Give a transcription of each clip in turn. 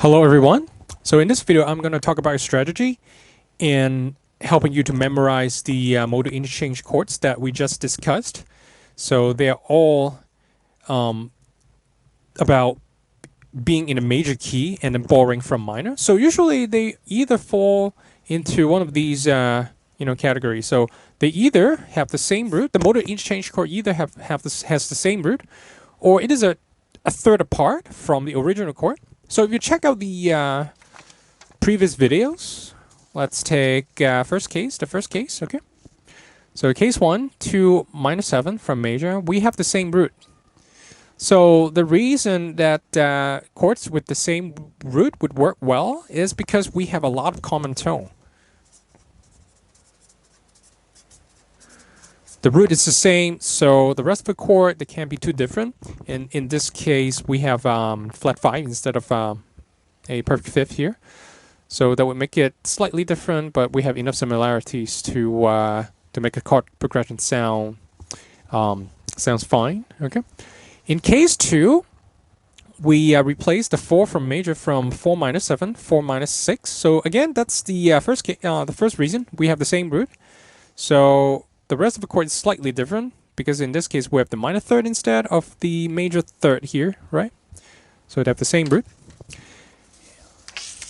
Hello everyone. So in this video, I'm going to talk about a strategy in helping you to memorize the modal interchange chords that we just discussed. So they're all about being in a major key and then borrowing from minor. So usually they either fall into one of these categories. So they either have the same root, the modal interchange chord either has the same root, or it is a third apart from the original chord. So if you check out the previous videos, let's take the first case, okay? So case 1 to minor 7 from major, we have the same root. So the reason that chords with the same root would work well is because we have a lot of common tone. The root is the same, so the rest of the chord, they can't be too different. In this case, we have flat 5 instead of a perfect fifth here. So that would make it slightly different, but we have enough similarities to make a chord progression sounds fine. Okay. In case 2, we replace the 4 from major from 4 minus 7, 4 minus 6. So again, that's the first reason. We have the same root. So the rest of the chord is slightly different because in this case we have the minor third instead of the major third here, right? So they have the same root.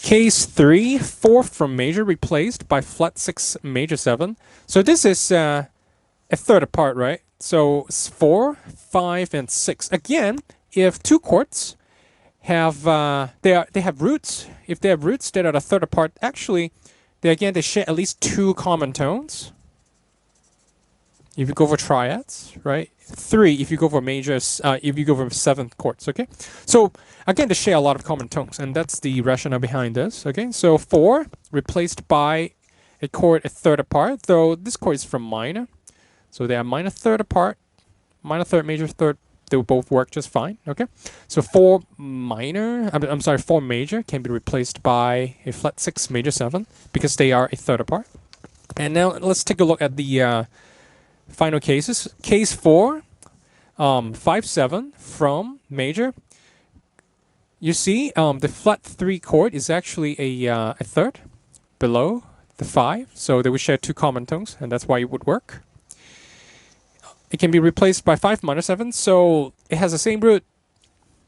Case 3, 4 from major replaced by flat 6 major 7. So this is a third apart, right? So it's 4, 5, and 6. Again, if two chords have they have roots, if they have roots that are a third apart, actually they share at least 2 common tones. If you go for triads, right? 3 if you go for majors, if you go for 7th chords, okay? So again, they share a lot of common tones, and that's the rationale behind this, okay? So 4 replaced by a chord a third apart, though this chord is from minor. So they are minor third apart, minor third, major third, they will both work just fine, okay? So 4 major can be replaced by a flat 6 major 7 because they are a third apart. And now let's take a look at the final cases. Case 4, 5 7 from major. You see, the flat 3 chord is actually a third below the 5, so they would share 2 common tones, and that's why it would work. It can be replaced by 5 minor 7, so it has the same root.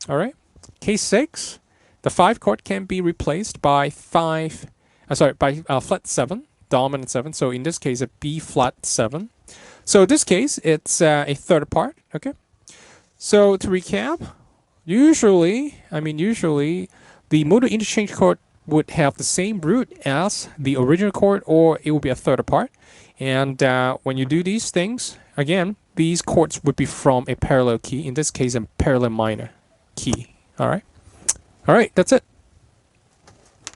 All right. Case 6, the 5 chord can be replaced by flat 7, dominant 7. So in this case, a B flat 7. So in this case, it's a third apart, okay? So to recap, usually the modal interchange chord would have the same root as the original chord, or it would be a third apart. And when you do these things, again, these chords would be from a parallel key, in this case, a parallel minor key, all right? All right, that's it.